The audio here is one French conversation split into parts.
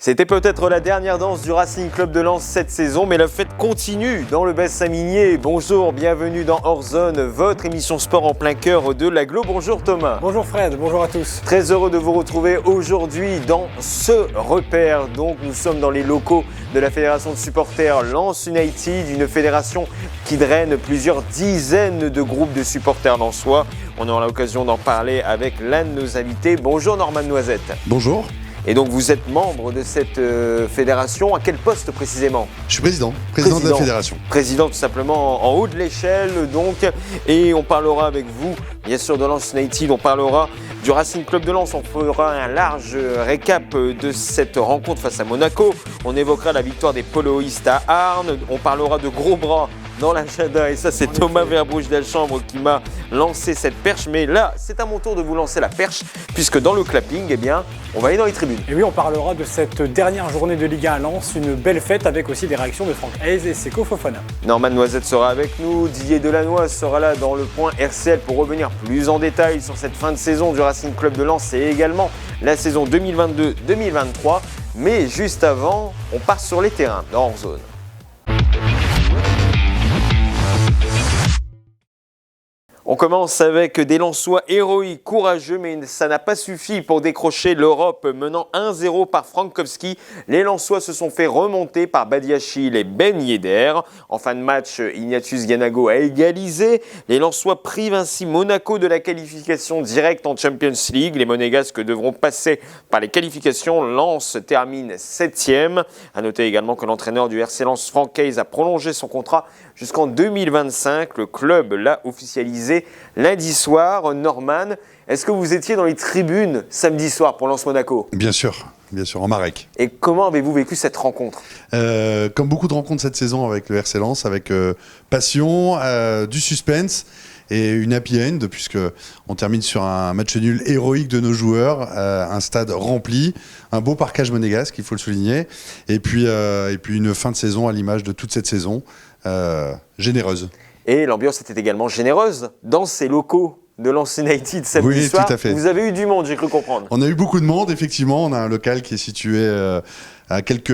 C'était peut-être la dernière danse du Racing Club de Lens cette saison, mais la fête continue dans le bassin minier. Bonjour, bienvenue dans Hors Zone, votre émission sport en plein cœur de l'Agglo. Bonjour Thomas. Bonjour Fred, bonjour à tous. Très heureux de vous retrouver aujourd'hui dans ce repère. Donc nous sommes dans les locaux de la fédération de supporters Lens United, une fédération qui draine plusieurs dizaines de groupes de supporters lensois. On aura l'occasion d'en parler avec l'un de nos invités. Bonjour Norman Noisette. Bonjour. Et donc vous êtes membre de cette fédération, à quel poste précisément? Je suis président de la fédération. Président tout simplement en haut de l'échelle donc, et on parlera avec vous, bien sûr de Lens United, on parlera du Racing Club de Lens, on fera un large récap de cette rencontre face à Monaco, on évoquera la victoire des poloistes à Arnes, on parlera de gros bras dans l'agenda, et ça c'est Thomas Verbrouche-Delchambre qui m'a lancé cette perche, mais là c'est à mon tour de vous lancer la perche, puisque dans le clapping, eh bien, on va aller dans les tribunes. Et oui, on parlera de cette dernière journée de Ligue 1 à Lens, une belle fête avec aussi des réactions de Franck Hayes et Seko Fofana. Norman Noisette sera avec nous, Didier Delannoy sera là dans le point RCL pour revenir plus en détail sur cette fin de saison du Racing Club de Lens et également la saison 2022-2023, mais juste avant, on part sur les terrains dans Hors Zone. On commence avec des Lensois héroïques, courageux, mais ça n'a pas suffi pour décrocher l'Europe. Menant 1-0 par Frankowski, les Lensois se sont fait remonter par Badiachil et Ben Yedder. En fin de match, Ignatius Ganago a égalisé. Les Lensois privent ainsi Monaco de la qualification directe en Champions League. Les Monégasques devront passer par les qualifications. Lens termine 7e. A noter également que l'entraîneur du RC Lens, Franck Hayes, a prolongé son contrat jusqu'en 2025. Le club l'a officialisé lundi soir. Norman, est-ce que vous étiez dans les tribunes samedi soir pour Lens Monaco? Bien sûr, en Marek. Et comment avez-vous vécu cette rencontre? Comme beaucoup de rencontres cette saison avec le RC Lens, avec passion, du suspense et une happy end, puisque on termine sur un match nul héroïque de nos joueurs, un stade rempli, un beau parquage monégasque, il faut le souligner, et puis une fin de saison à l'image de toute cette saison, généreuse. Et l'ambiance était également généreuse dans ces locaux de Lens United samedi soir. Oui, tout à fait. Vous avez eu du monde, j'ai cru comprendre. On a eu beaucoup de monde, effectivement. On a un local qui est situé à quelques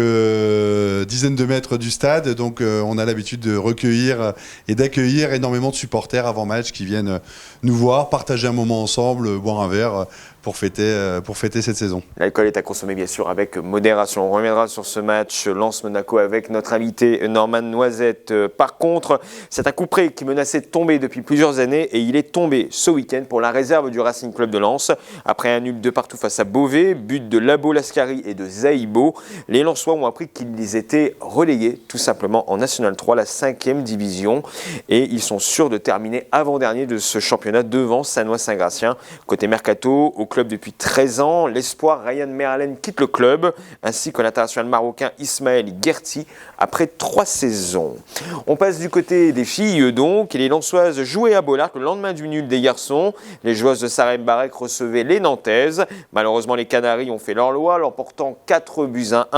dizaines de mètres du stade. Donc, on a l'habitude de recueillir et d'accueillir énormément de supporters avant match qui viennent nous voir, partager un moment ensemble, boire un verre pour fêter cette saison. L'alcool est à consommer bien sûr avec modération. On reviendra sur ce match Lens-Monaco avec notre invité Norman Noisette. Par contre, c'est un coup près qui menaçait de tomber depuis plusieurs années et il est tombé ce week-end pour la réserve du Racing Club de Lens. Après un nul de partout face à Beauvais, but de Labo Lascari et de Zaïbo, les Lensois ont appris qu'ils étaient relégués tout simplement en National 3, la 5e division, et ils sont sûrs de terminer avant-dernier de ce championnat devant Sannois-Saint-Gratien. Côté mercato, au club depuis 13 ans, l'espoir Ryan Meralen quitte le club, ainsi que l'international marocain Ismaël Guerti après 3 saisons. On passe du côté des filles donc, et les Lensoises jouaient à Bollaert le lendemain du nul des garçons. Les joueuses de Sarem Barek recevaient les Nantaises. Malheureusement, les Canaries ont fait leur loi, l'emportant 4-1.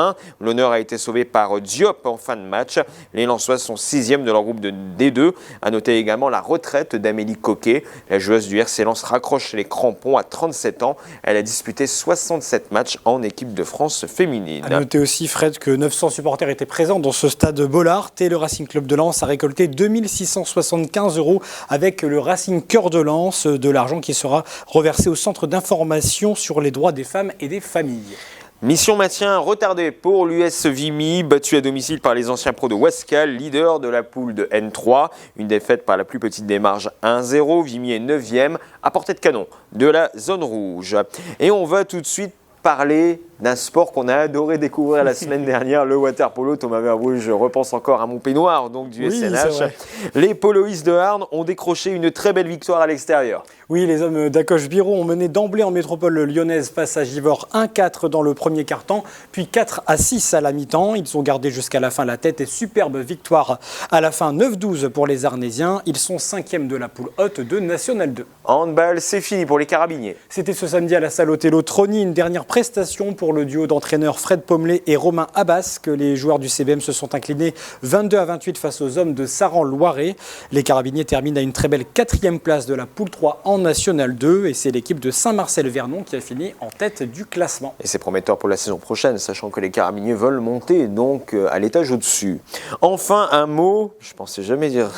L'honneur a été sauvé par Diop en fin de match. Les Lensoises sont 6e de leur groupe de D2. A noter également la retraite d'Amélie Coquet. La joueuse du RC Lens raccroche les crampons à 37 ans. Elle a disputé 67 matchs en équipe de France féminine. A noter aussi, Fred, que 900 supporters étaient présents dans ce stade Bollaert et le Racing Club de Lens a récolté 2675 € avec le Racing Cœur de Lens, de l'argent qui sera reversé au centre d'information sur les droits des femmes et des familles. Mission maintien retardée pour l'US Vimy, battu à domicile par les anciens pros de Wascal, leader de la poule de N3. Une défaite par la plus petite des marges 1-0. Vimy est 9e à portée de canon de la zone rouge. Et on va tout de suite parler d'un sport qu'on a adoré découvrir la semaine dernière, le water-polo. Thomas Verbrouche, je repense encore à mon peignoir donc du SNH. Les poloistes de Arnes ont décroché une très belle victoire à l'extérieur. Oui, les hommes d'Acoche Biro ont mené d'emblée en métropole lyonnaise face à Givors 1-4 dans le premier quart-temps, puis 4-6 à la mi-temps. Ils ont gardé jusqu'à la fin la tête et superbe victoire à la fin 9-12 pour les Arnésiens. Ils sont 5e de la poule haute de National 2. Handball, c'est fini pour les Carabiniers. C'était ce samedi à la salle Othello Trony, une dernière prestation pour pour le duo d'entraîneurs Fred Pommelet et Romain Abbas que les joueurs du CBM se sont inclinés 22-28 face aux hommes de Saran-Loiret. Les Carabiniers terminent à une très belle 4e place de la poule 3 en National 2 et c'est l'équipe de Saint-Marcel-Vernon qui a fini en tête du classement. Et c'est prometteur pour la saison prochaine, sachant que les Carabiniers veulent monter donc à l'étage au-dessus. Enfin, un mot, je pensais jamais dire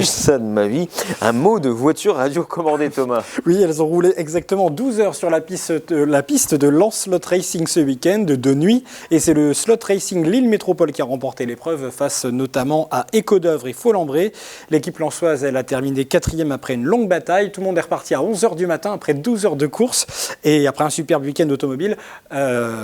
ça de ma vie, un mot de voiture radiocommandée, Thomas. Oui, elles ont roulé exactement 12 heures sur la piste de Lens Slot Racing ce week-end de nuit. Et c'est le Slot Racing Lille Métropole qui a remporté l'épreuve face notamment à Écodœuvre et Faux-Lambré. L'équipe lensoise, elle a terminé 4e après une longue bataille. Tout le monde est reparti à 11 heures du matin après 12 heures de course. Et après un superbe week-end automobile,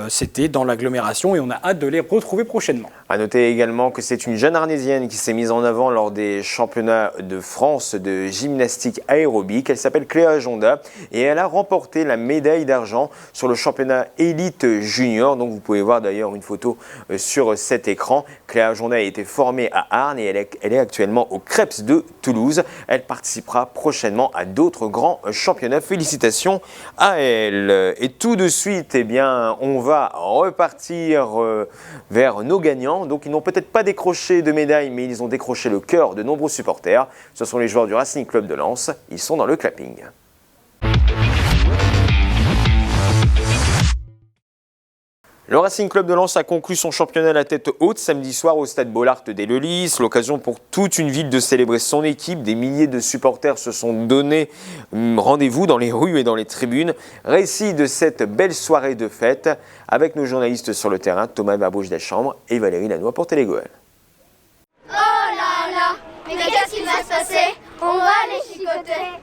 c'était dans l'agglomération et on a hâte de les retrouver prochainement. À noter également que c'est une jeune Arnésienne qui s'est mise en avant lors des championnats de France de gymnastique aérobique. Elle s'appelle Cléa Jonda et elle a remporté la médaille d'argent sur le championnat élite junior. Donc vous pouvez voir d'ailleurs une photo sur cet écran. Cléa Jonda a été formée à Arnes et elle est actuellement au Creps de Toulouse. Elle participera prochainement à d'autres grands championnats. Félicitations à elle. Et tout de suite, eh bien, on va repartir vers nos gagnants. Donc ils n'ont peut-être pas décroché de médaille, mais ils ont décroché le cœur de nombreux supporters. Ce sont les joueurs du Racing Club de Lens. Ils sont dans le clapping. Le Racing Club de Lens a conclu son championnat à la tête haute samedi soir au stade Bollaert d'Ellelis. L'occasion pour toute une ville de célébrer son équipe. Des milliers de supporters se sont donné rendez-vous dans les rues et dans les tribunes. Récit de cette belle soirée de fête avec nos journalistes sur le terrain, Thomas Barbouche-Deschambre et Valérie Lannoy pour Télégoël. Oh là là, mais qu'est-ce qui va se passer? On va les chicoter.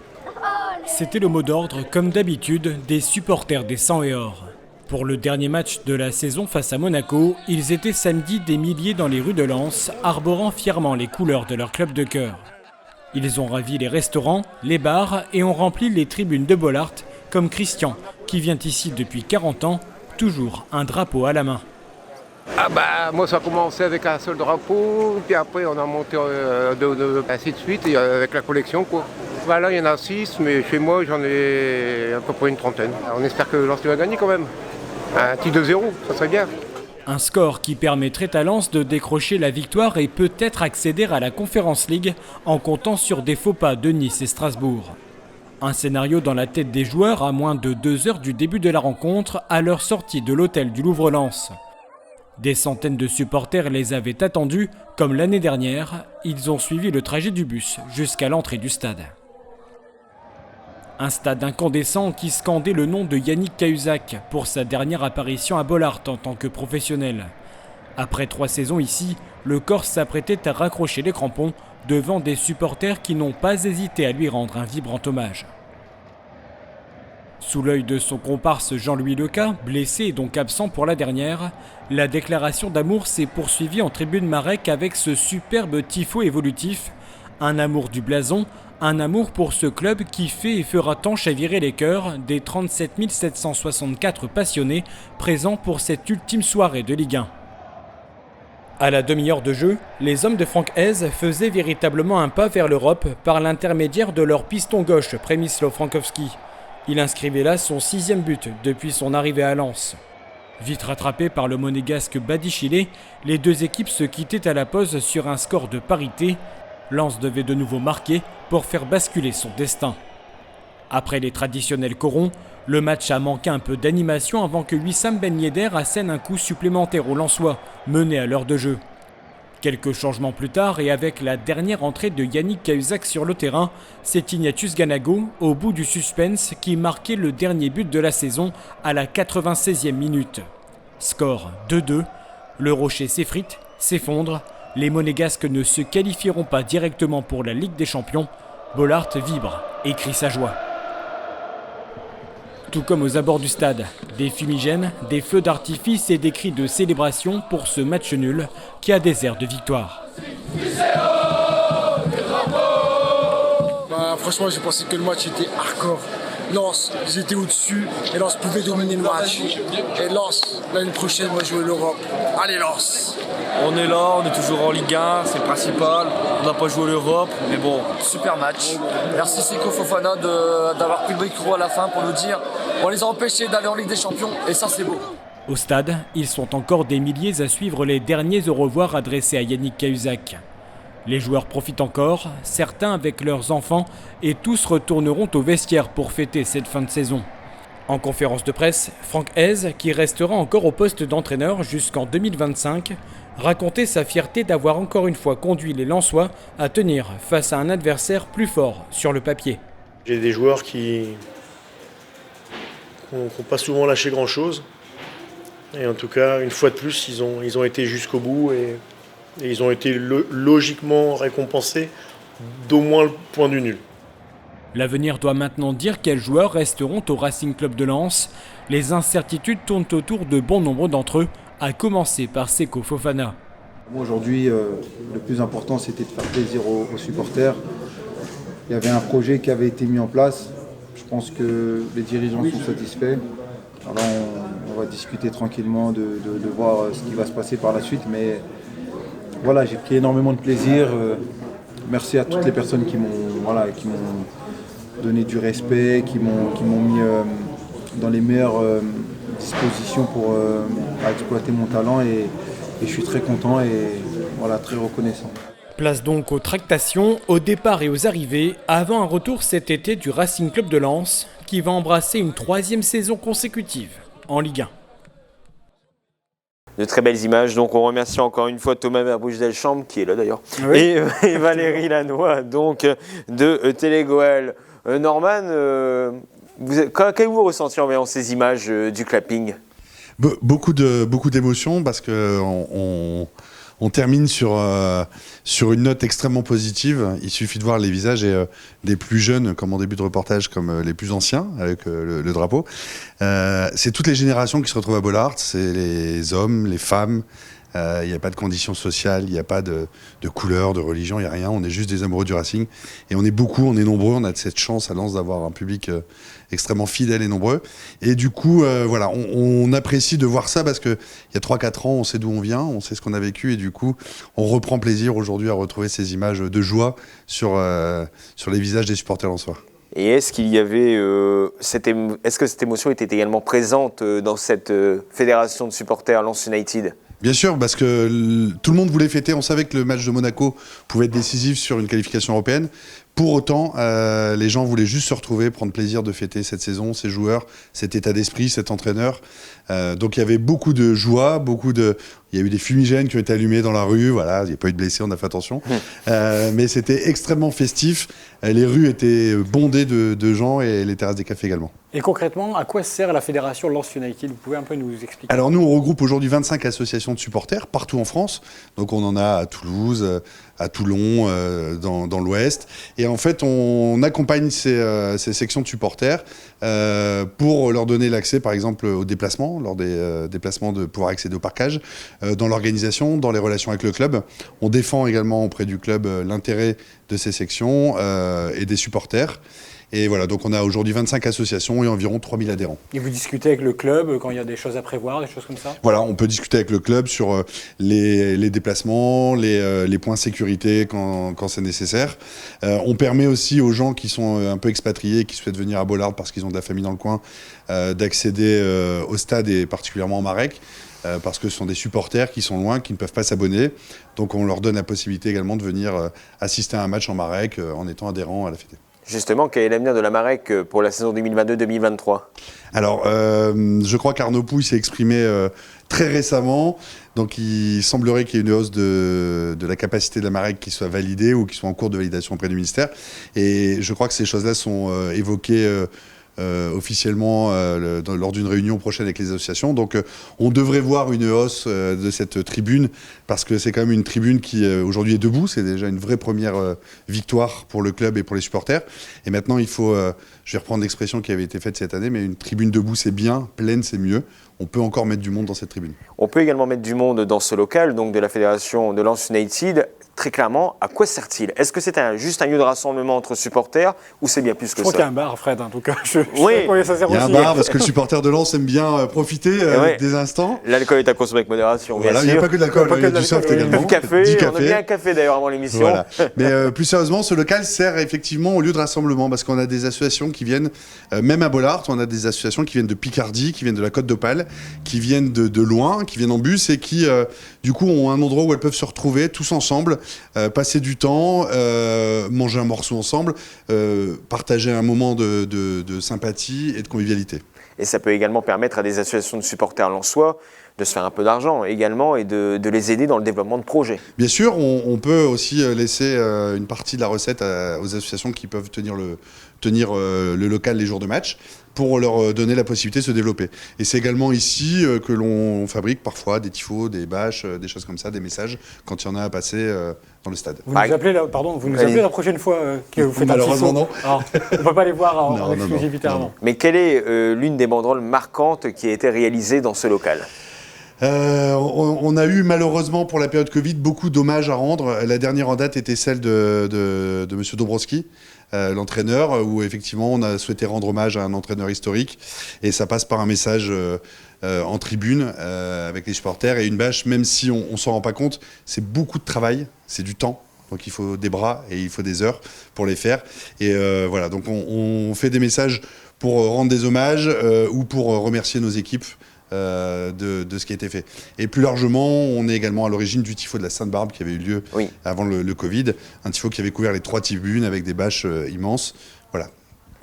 C'était le mot d'ordre, comme d'habitude, des supporters des 100 et or. Pour le dernier match de la saison face à Monaco, ils étaient samedi des milliers dans les rues de Lens, arborant fièrement les couleurs de leur club de cœur. Ils ont ravi les restaurants, les bars et ont rempli les tribunes de Bollaert, comme Christian, qui vient ici depuis 40 ans, toujours un drapeau à la main. Ah bah moi ça a commencé avec un seul drapeau, puis après on a monté ainsi de suite et avec la collection quoi. Bah là il y en a 6, mais chez moi j'en ai à peu près une trentaine. On espère que Lens va gagner quand même. Un petit 2-0, ça serait bien. Un score qui permettrait à Lens de décrocher la victoire et peut-être accéder à la Conference League en comptant sur des faux pas de Nice et Strasbourg. Un scénario dans la tête des joueurs à moins de 2 heures du début de la rencontre à leur sortie de l'hôtel du Louvre-Lens. Des centaines de supporters les avaient attendus, comme l'année dernière, ils ont suivi le trajet du bus jusqu'à l'entrée du stade. Un stade incandescent qui scandait le nom de Yannick Cahuzac pour sa dernière apparition à Bollaert en tant que professionnel. Après 3 saisons ici, le Corse s'apprêtait à raccrocher les crampons devant des supporters qui n'ont pas hésité à lui rendre un vibrant hommage. Sous l'œil de son comparse Jean-Louis Leca, blessé et donc absent pour la dernière, la déclaration d'amour s'est poursuivie en tribune Marek avec ce superbe tifo évolutif, un amour du blason, un amour pour ce club qui fait et fera tant chavirer les cœurs des 37 764 passionnés présents pour cette ultime soirée de Ligue 1. À la demi-heure de jeu, les hommes de Franck Hez faisaient véritablement un pas vers l'Europe par l'intermédiaire de leur piston gauche, Przemysław Frankowski. Il inscrivait là son 6e but depuis son arrivée à Lens. Vite rattrapé par le monégasque Badiachile, les deux équipes se quittaient à la pause sur un score de parité. Lens devait de nouveau marquer pour faire basculer son destin. Après les traditionnels corons, le match a manqué un peu d'animation avant que Wissam Ben Yedder assène un coup supplémentaire aux Lensois, mené à l'heure de jeu. Quelques changements plus tard et avec la dernière entrée de Yannick Cahuzac sur le terrain, c'est Ignatius Ganago, au bout du suspense, qui marquait le dernier but de la saison à la 96e minute. Score 2-2, le rocher s'effrite, s'effondre, les Monégasques ne se qualifieront pas directement pour la Ligue des Champions. Bollaert vibre et crie sa joie. Tout comme aux abords du stade, des fumigènes, des feux d'artifice et des cris de célébration pour ce match nul qui a des airs de victoire. Franchement, j'ai pensé que le match était hardcore. Lens, ils étaient au-dessus et Lens pouvait dominer le match. Et Lens, l'année prochaine, va jouer l'Europe. Allez Lens! On est là, on est toujours en Ligue 1, c'est le principal. On n'a pas joué l'Europe, mais bon, super match. Merci Seko Fofana d'avoir pris le micro à la fin pour nous dire on les a empêchés d'aller en Ligue des Champions et ça c'est beau. Au stade, ils sont encore des milliers à suivre les derniers au revoir adressés à Yannick Cahuzac. Les joueurs profitent encore, certains avec leurs enfants, et tous retourneront au vestiaire pour fêter cette fin de saison. En conférence de presse, Franck Hez, qui restera encore au poste d'entraîneur jusqu'en 2025, racontait sa fierté d'avoir encore une fois conduit les Lensois à tenir face à un adversaire plus fort sur le papier. J'ai des joueurs qui n'ont pas souvent lâché grand-chose. Et en tout cas, une fois de plus, ils ont été jusqu'au bout et ils ont été logiquement récompensés d'au moins le point du nul. L'avenir doit maintenant dire quels joueurs resteront au Racing Club de Lens. Les incertitudes tournent autour de bon nombre d'entre eux, à commencer par Seko Fofana. Aujourd'hui, le plus important, c'était de faire plaisir aux supporters. Il y avait un projet qui avait été mis en place. Je pense que les dirigeants sont satisfaits. Alors là, on va discuter tranquillement de voir ce qui va se passer par la suite. Mais voilà, j'ai pris énormément de plaisir. Merci à toutes les personnes qui m'ont donné du respect, qui m'ont mis dans les meilleures dispositions pour exploiter mon talent. Et je suis très content et voilà, très reconnaissant. Place donc aux tractations, aux départs et aux arrivées, avant un retour cet été du Racing Club de Lens, qui va embrasser une 3e saison consécutive en Ligue 1. De très belles images, donc on remercie encore une fois Thomas Verbouche-Delchambre, qui est là d'ailleurs, oui. et Valérie Lannoy, donc de Télégoël. Norman, qu'avez-vous ressenti en voyant ces images du clapping ? Beaucoup d'émotions parce que on termine sur une note extrêmement positive. Il suffit de voir les visages des plus jeunes, comme en début de reportage, comme les plus anciens, avec le drapeau. C'est toutes les générations qui se retrouvent à Bollaert. C'est les hommes, les femmes. Il n'y a pas de conditions sociales, il n'y a pas de couleur, de religion, il n'y a rien. On est juste des amoureux du Racing. Et on est beaucoup, on est nombreux. On a cette chance à Lens d'avoir un public extrêmement fidèle et nombreux. Et du coup, voilà, on apprécie de voir ça parce qu'il y a 3-4 ans, on sait d'où on vient, on sait ce qu'on a vécu. Et du coup, on reprend plaisir aujourd'hui à retrouver ces images de joie sur les visages des supporters lensois. Et est-ce qu'il y avait est-ce que cette émotion était également présente dans cette fédération de supporters Lens United ? Bien sûr, parce que tout le monde voulait fêter. On savait que le match de Monaco pouvait être décisif sur une qualification européenne. Pour autant, les gens voulaient juste se retrouver, prendre plaisir de fêter cette saison, ces joueurs, cet état d'esprit, cet entraîneur. Donc il y avait beaucoup de joie, il y a eu des fumigènes qui ont été allumés dans la rue. Voilà, il n'y a pas eu de blessés, on a fait attention. Mais c'était extrêmement festif. Les rues étaient bondées de gens et les terrasses des cafés également. Et concrètement, à quoi sert la fédération Lens United ? Vous pouvez un peu nous expliquer ? Alors nous, on regroupe aujourd'hui 25 associations de supporters partout en France. Donc on en a à Toulouse, à Toulon, dans l'Ouest. Et en fait, on accompagne ces sections de supporters pour leur donner l'accès, par exemple, aux déplacements, lors des déplacements de pouvoir accéder au parquage, dans l'organisation, dans les relations avec le club. On défend également auprès du club l'intérêt de ces sections et des supporters. Et voilà, donc on a aujourd'hui 25 associations et environ 3000 adhérents. Et vous discutez avec le club quand il y a des choses à prévoir, des choses comme ça ? Voilà, on peut discuter avec le club sur les déplacements, les points sécurité quand c'est nécessaire. On permet aussi aux gens qui sont un peu expatriés, qui souhaitent venir à Bollaert parce qu'ils ont de la famille dans le coin, d'accéder au stade et particulièrement au Marek. Parce que ce sont des supporters qui sont loin, qui ne peuvent pas s'abonner. Donc on leur donne la possibilité également de venir assister à un match en Marek en étant adhérent à la FED. Justement, quel est l'avenir de la Marek pour la saison 2022-2023 ? Alors, je crois qu'Arnaud Pouille s'est exprimé très récemment. Donc, il semblerait qu'il y ait une hausse de la capacité de la Marek qui soit validée ou qui soit en cours de validation auprès du ministère. Et je crois que ces choses-là sont évoquées officiellement lors d'une réunion prochaine avec les associations. Donc on devrait voir une hausse de cette tribune parce que c'est quand même une tribune qui aujourd'hui est debout. C'est déjà une vraie première victoire pour le club et pour les supporters. Et maintenant il faut, je vais reprendre l'expression qui avait été faite cette année, mais une tribune debout c'est bien, pleine c'est mieux. On peut encore mettre du monde dans cette tribune. On peut également mettre du monde dans ce local, donc de la fédération de Lens United. très clairement, à quoi sert-il? Est-ce que c'est juste un lieu de rassemblement entre supporters ou c'est bien plus que Je crois ça? qu'il y a un bar, Fred, en tout cas. Je sais Oui. à quoi ça sert Il y a un aussi. bar parce que le supporter de Lens aime bien profiter Ouais. des instants. L'alcool est à consommer avec modération, Voilà, bien il n'y a sûr. pas que de l'alcool, Pas que il y a de du soft l'alcool, oui. également. Du café, Du on a bien un café d'ailleurs avant l'émission. Voilà. Mais plus sérieusement, ce local sert effectivement au lieu de rassemblement parce qu'on a des associations qui viennent, même à Bollard, on a des associations qui viennent de Picardie, qui viennent de la Côte d'Opale, qui viennent de loin, qui viennent en bus et qui, du coup, ont un endroit où elles peuvent se retrouver tous ensemble, passer du temps, manger un morceau ensemble, partager un moment de sympathie et de convivialité. Et ça peut également permettre à des associations de supporters lensois de se faire un peu d'argent également et de les aider dans le développement de projets. Bien sûr, on peut aussi laisser une partie de la recette aux associations qui peuvent tenir le local les jours de match pour leur donner la possibilité de se développer. Et c'est également ici que l'on fabrique parfois des tifos, des bâches, des choses comme ça, des messages quand il y en a à passer dans le stade. Vous nous appelez, la prochaine fois que vous faites un Malheureusement, tifo. non. Alors, on ne peut pas les voir en Non, exclusivité non. avant. Mais quelle est l'une des banderoles marquantes qui a été réalisée dans ce local? On a eu malheureusement pour la période Covid beaucoup d'hommages à rendre. La dernière en date était celle de M. Dobrowski, l'entraîneur, où effectivement on a souhaité rendre hommage à un entraîneur historique. Et ça passe par un message en tribune avec les supporters et une bâche, même si on ne s'en rend pas compte, c'est beaucoup de travail, c'est du temps. Donc il faut des bras et il faut des heures pour les faire. Et voilà, donc on fait des messages pour rendre des hommages ou pour remercier nos équipes de ce qui a été fait. Et plus largement, on est également à l'origine du tifo de la Sainte-Barbe qui avait eu lieu avant le Covid. Un tifo qui avait couvert les 3 tribunes avec des bâches immenses. Voilà.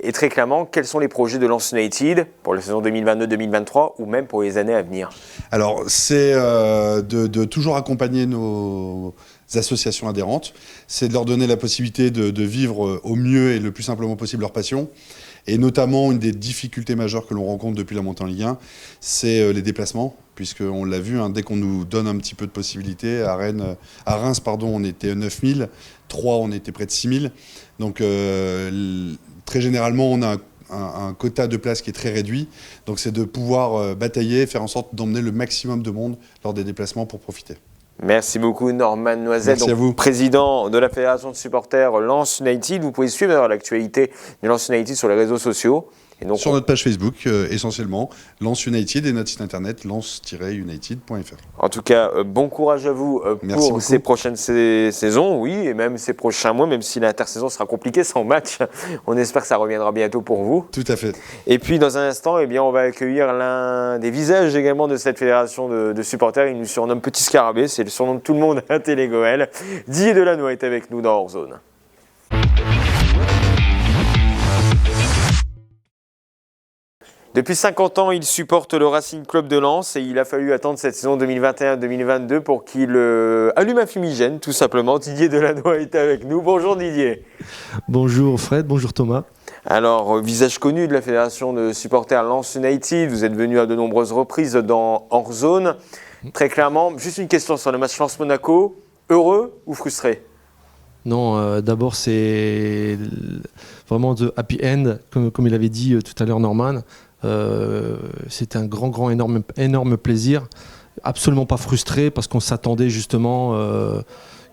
Et très clairement, quels sont les projets de Lens United pour la saison 2022-2023 ou même pour les années à venir? Alors, c'est de toujours accompagner nos associations adhérentes. C'est de leur donner la possibilité de vivre au mieux et le plus simplement possible leur passion. Et notamment, une des difficultés majeures que l'on rencontre depuis la montée en Ligue 1, c'est les déplacements, puisqu'on l'a vu, dès qu'on nous donne un petit peu de possibilités, à Reims, on était 9000, 3, on était près de 6000. Donc, très généralement, on a un quota de places qui est très réduit. Donc, c'est de pouvoir batailler, faire en sorte d'emmener le maximum de monde lors des déplacements pour profiter. Merci beaucoup Norman Noisette, Merci à vous. président de la Fédération de supporters Lens United. Vous pouvez suivre l'actualité de Lens United sur les réseaux sociaux. Et donc, sur notre page Facebook, essentiellement, Lens United et notre site internet lens-united.fr. En tout cas, bon courage à vous pour ces prochaines saisons, oui, et même ces prochains mois, même si l'intersaison sera compliquée sans match. On espère que ça reviendra bientôt pour vous. Tout à fait. Et puis, dans un instant, on va accueillir l'un des visages également de cette fédération de supporters. Il nous surnomme Petit Scarabée, c'est le surnom de tout le monde à Télégoël. Didier Delannoy est avec nous dans Hors-Zone. Depuis 50 ans, il supporte le Racing Club de Lens et il a fallu attendre cette saison 2021-2022 pour qu'il allume un fumigène, tout simplement. Didier Delannoy est avec nous. Bonjour Didier. Bonjour Fred, bonjour Thomas. Alors, visage connu de la fédération de supporters Lens United, vous êtes venu à de nombreuses reprises dans Hors-Zone. Très clairement, juste une question sur le match Lens-Monaco. Heureux ou frustré ? Non, d'abord c'est vraiment de happy end, comme il avait dit tout à l'heure Norman. C'était un énorme plaisir. Absolument pas frustré parce qu'on s'attendait justement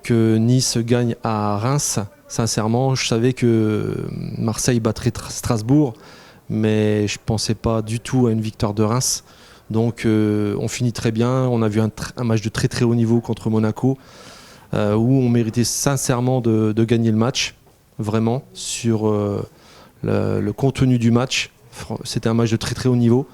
que Nice gagne à Reims. Sincèrement, je savais que Marseille battrait Strasbourg, mais je ne pensais pas du tout à une victoire de Reims. Donc on finit très bien. On a vu un match de très très haut niveau contre Monaco, où on méritait sincèrement de gagner le match, vraiment, sur le contenu du match. C'était un match de très très haut niveau,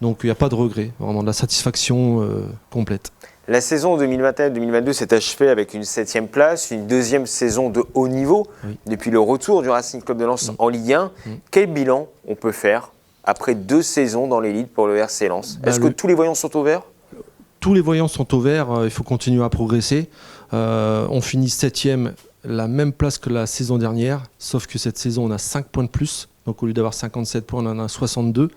donc il n'y a pas de regret, vraiment de la satisfaction complète. La saison 2021-2022 s'est achevée avec une 7e place, une deuxième saison de haut niveau, depuis le retour du Racing Club de Lens en Ligue 1. Quel bilan on peut faire après 2 saisons dans l'élite pour le RC Lens ? Est-ce que tous les voyants sont au vert ? Tous les voyants sont au vert, il faut continuer à progresser. On finit 7e, la même place que la saison dernière, sauf que cette saison on a 5 points de plus. Donc au lieu d'avoir 57 points, on en a 62.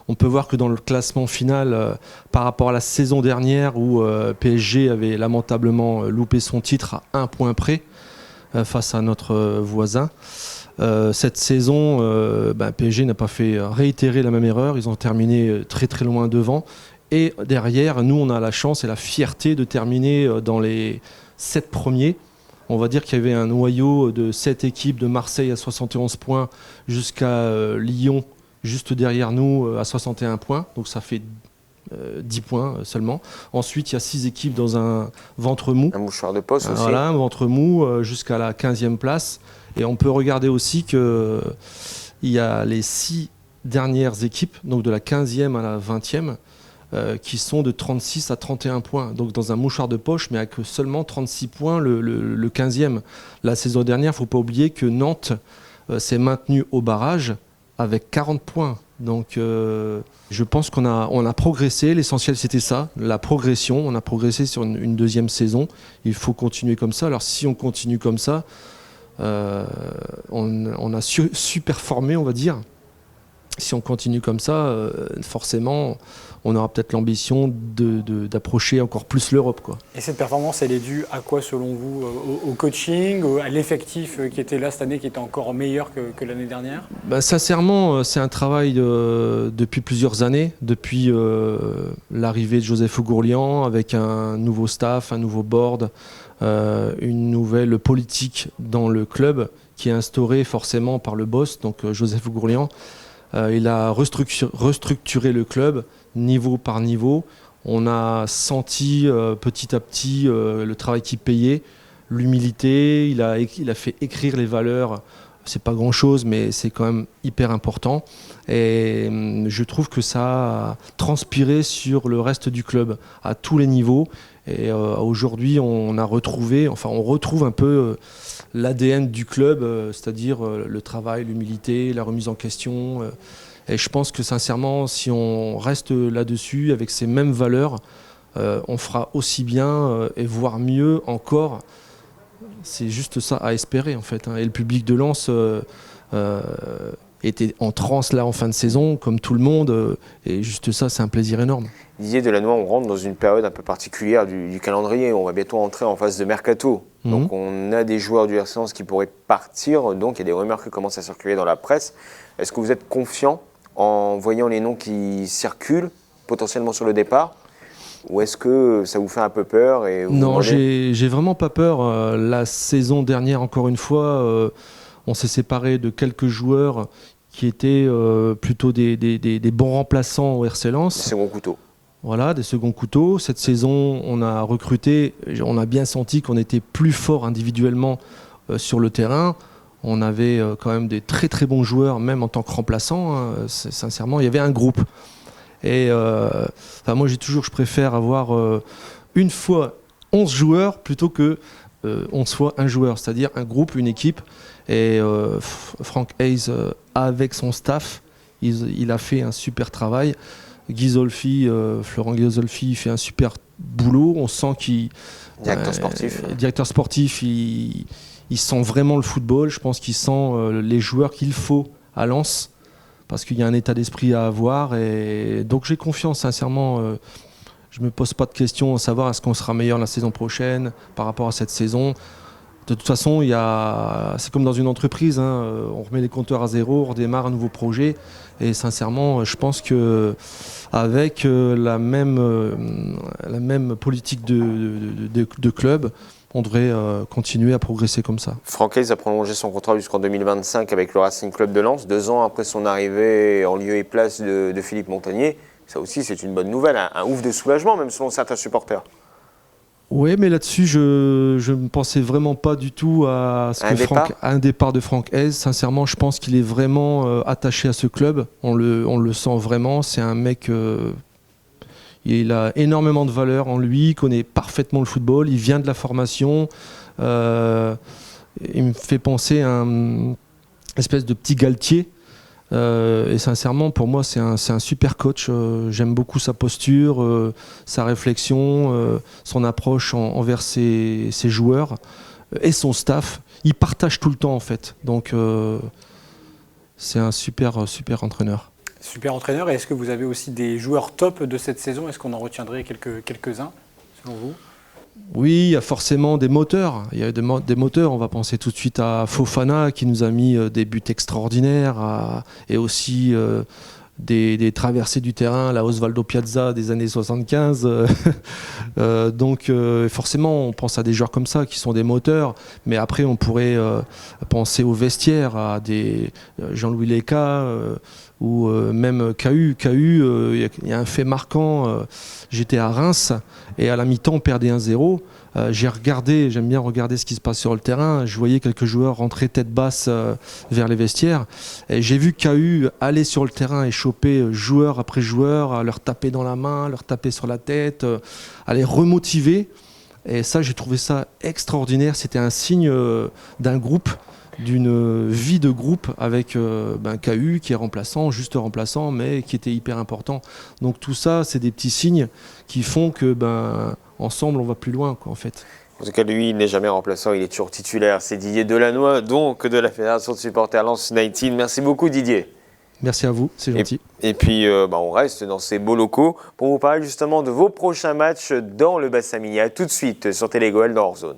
On peut voir que dans le classement final, par rapport à la saison dernière où PSG avait lamentablement loupé son titre à 1 point près face à notre voisin, cette saison, PSG n'a pas fait réitérer la même erreur. Ils ont terminé très très loin devant. Et derrière, nous, on a la chance et la fierté de terminer dans les 7 premiers. On va dire qu'il y avait un noyau de 7 équipes, de Marseille à 71 points jusqu'à Lyon, juste derrière nous, à 61 points. Donc ça fait 10 points seulement. Ensuite, il y a 6 équipes dans un ventre mou. Un mouchoir de poste aussi. Voilà, un ventre mou jusqu'à la 15e place. Et on peut regarder aussi qu'il y a les 6 dernières équipes, donc de la 15e à la 20e, qui sont de 36 à 31 points. Donc dans un mouchoir de poche, mais avec seulement 36 points le 15e. La saison dernière, il ne faut pas oublier que Nantes s'est maintenu au barrage avec 40 points. Donc je pense qu'on a progressé. L'essentiel, c'était ça, la progression. On a progressé sur une deuxième saison. Il faut continuer comme ça. Alors si on continue comme ça, on a surperformé, on va dire. Si on continue comme ça, forcément, on aura peut-être l'ambition d'approcher encore plus l'Europe, quoi. Et cette performance, elle est due à quoi selon vous? Au coaching, à l'effectif qui était là cette année, qui était encore meilleur que l'année dernière? Sincèrement, c'est un travail depuis plusieurs années, depuis l'arrivée de Joseph Ougourlian, avec un nouveau staff, un nouveau board, une nouvelle politique dans le club qui est instaurée forcément par le boss, donc Joseph Ougourlian. Il a restructuré le club niveau par niveau. On a senti petit à petit le travail qui payait, l'humilité. Il a fait écrire les valeurs. C'est pas grand-chose, mais c'est quand même hyper important. Et je trouve que ça a transpiré sur le reste du club à tous les niveaux. Et aujourd'hui, on retrouve un peu l'ADN du club, c'est-à-dire le travail, l'humilité, la remise en question. Et je pense que sincèrement, si on reste là-dessus avec ces mêmes valeurs, on fera aussi bien et voire mieux encore. C'est juste ça à espérer en fait. Et le public de Lens était en transe là en fin de saison, comme tout le monde. Et juste ça, c'est un plaisir énorme. Didier Delannoy, on rentre dans une période un peu particulière du calendrier. On va bientôt entrer en phase de mercato. Donc on a des joueurs du RC Lens qui pourraient partir. Donc il y a des rumeurs qui commencent à circuler dans la presse. Est-ce que vous êtes confiant en voyant les noms qui circulent potentiellement sur le départ? Ou est-ce que ça vous fait un peu peur Non, j'ai vraiment pas peur. La saison dernière, encore une fois, on s'est séparé de quelques joueurs qui étaient plutôt des bons remplaçants au RC Lens. Des seconds couteaux. Voilà, des seconds couteaux. Cette saison, on a recruté, on a bien senti qu'on était plus fort individuellement sur le terrain. On avait quand même des très très bons joueurs, même en tant que remplaçants. Sincèrement, il y avait un groupe. Et moi, je préfère avoir une fois 11 joueurs plutôt que 11 fois un joueur, c'est-à-dire un groupe, une équipe. Et Frank Hayes, avec son staff, il a fait un super travail. Florent Ghisolfi fait un super boulot. On sent qu'il... Directeur sportif, il sent vraiment le football. Je pense qu'il sent les joueurs qu'il faut à Lens, parce qu'il y a un état d'esprit à avoir. Et donc j'ai confiance, sincèrement. Je ne me pose pas de questions à savoir est-ce qu'on sera meilleur la saison prochaine par rapport à cette saison. De toute façon, c'est comme dans une entreprise, on remet les compteurs à zéro, on redémarre un nouveau projet. Et sincèrement, je pense qu'avec la même politique de club, on devrait continuer à progresser comme ça. Franck Hayes a prolongé son contrat jusqu'en 2025 avec le Racing Club de Lens, 2 ans après son arrivée en lieu et place de Philippe Montagnier. Ça aussi, c'est une bonne nouvelle, un ouf de soulagement, même selon certains supporters. Oui, mais là-dessus, je ne pensais vraiment pas du tout à un départ de Franck Hayes. Sincèrement, je pense qu'il est vraiment attaché à ce club. On le sent vraiment. C'est un mec... il a énormément de valeur en lui, il connaît parfaitement le football, il vient de la formation. Il me fait penser à une espèce de petit Galtier. Et sincèrement, pour moi, c'est un super coach. J'aime beaucoup sa posture, sa réflexion, son approche envers ses joueurs et son staff. Il partage tout le temps, en fait. Donc, c'est un super entraîneur. Super entraîneur. Et est-ce que vous avez aussi des joueurs top de cette saison? Est-ce qu'on en retiendrait quelques-uns, selon vous? Oui, il y a forcément des moteurs. Il y a des moteurs. On va penser tout de suite à Fofana qui nous a mis des buts extraordinaires et aussi des traversées du terrain, la Osvaldo Piazza des années 75. Donc forcément, on pense à des joueurs comme ça qui sont des moteurs, mais après on pourrait penser au vestiaire, à des Jean-Louis Leca ou même KU. Il y a un fait marquant, j'étais à Reims et à la mi-temps on perdait 1-0. J'aime bien regarder ce qui se passe sur le terrain. Je voyais quelques joueurs rentrer tête basse vers les vestiaires. Et j'ai vu KU aller sur le terrain et choper joueur après joueur, à leur taper dans la main, leur taper sur la tête, à les remotiver. Et ça, j'ai trouvé ça extraordinaire. C'était un signe d'un groupe, d'une vie de groupe avec KU qui est remplaçant, juste remplaçant, mais qui était hyper important. Donc tout ça, c'est des petits signes qui font que ensemble, on va plus loin, quoi, en fait. En tout cas, lui, il n'est jamais remplaçant, il est toujours titulaire. C'est Didier Delannoy, donc de la Fédération de supporters Lens United. Merci beaucoup, Didier. Merci à vous, c'est gentil. Et puis, on reste dans ces beaux locaux pour vous parler justement de vos prochains matchs dans le bassin minier. À tout de suite sur Télégoël dans Hors-Zone.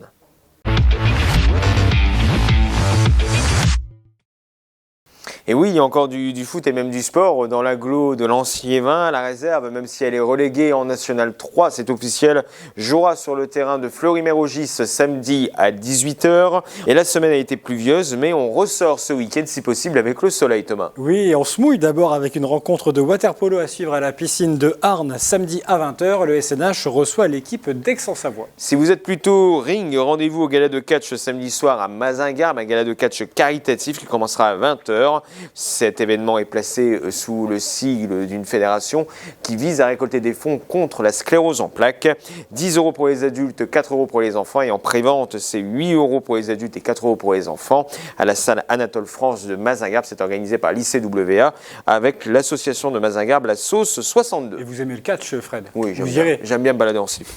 Et oui, il y a encore du foot et même du sport dans l'agglo de Lens-Liévin. La réserve, même si elle est reléguée en National 3, c'est officiel, jouera sur le terrain de Fleury-Mérogis samedi à 18h. Et la semaine a été pluvieuse, mais on ressort ce week-end si possible avec le soleil, Thomas. Oui, on se mouille d'abord avec une rencontre de water-polo à suivre à la piscine de Arnes samedi à 20h. Le SNH reçoit l'équipe d'Aix-en-Savoie. Si vous êtes plutôt ring, rendez-vous au gala de catch samedi soir à Mazingarbe, un gala de catch caritatif qui commencera à 20h. Cet événement est placé sous le sigle d'une fédération qui vise à récolter des fonds contre la sclérose en plaques. 10 € pour les adultes, 4 € pour les enfants et en pré-vente, c'est 8 € pour les adultes et 4 € pour les enfants à la salle Anatole France de Mazingarbe. C'est organisé par l'ICWA avec l'association de Mazingarbe, la Sauce 62. Et vous aimez le catch, Fred? Oui, j'aime bien me balader en slip.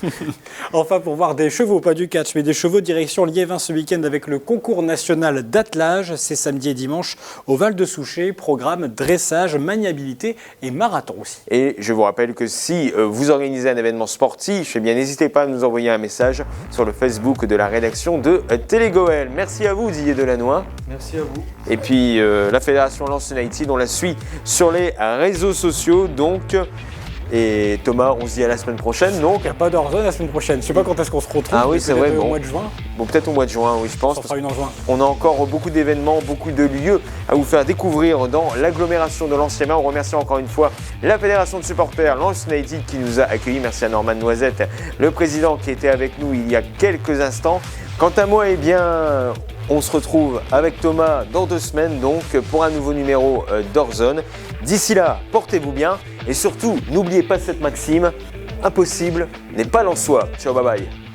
Enfin, pour voir des chevaux, pas du catch, mais des chevaux direction Liévin ce week-end avec le concours national d'attelage. C'est samedi et dimanche au Val de Souchet, programme dressage, maniabilité et marathon aussi. Et je vous rappelle que si vous organisez un événement sportif, eh bien n'hésitez pas à nous envoyer un message sur le Facebook de la rédaction de Télégoël. Merci à vous, Didier Delannoy. Merci à vous. Et puis la Fédération Lens United, on la suit sur les réseaux sociaux, donc. Et Thomas, on se dit à la semaine prochaine, donc. Il n'y a pas d'Hors-Zone la semaine prochaine. Je ne sais pas quand est-ce qu'on se retrouve. Ah oui, c'est vrai. Au mois de juin. Bon, peut-être au mois de juin, oui, je pense. Ça sera une en juin. On a encore beaucoup d'événements, beaucoup de lieux à vous faire découvrir dans l'agglomération de Lens-Liévin. On remercie encore une fois la Fédération de supporters Lens United qui nous a accueillis. Merci à Norman Noisette, le président qui était avec nous il y a quelques instants. Quant à moi, eh bien, on se retrouve avec Thomas dans 2 semaines, donc, pour un nouveau numéro d'Hors-Zone. D'ici là, portez-vous bien et surtout, n'oubliez pas cette maxime, impossible n'est pas l'en soi. Ciao, bye bye.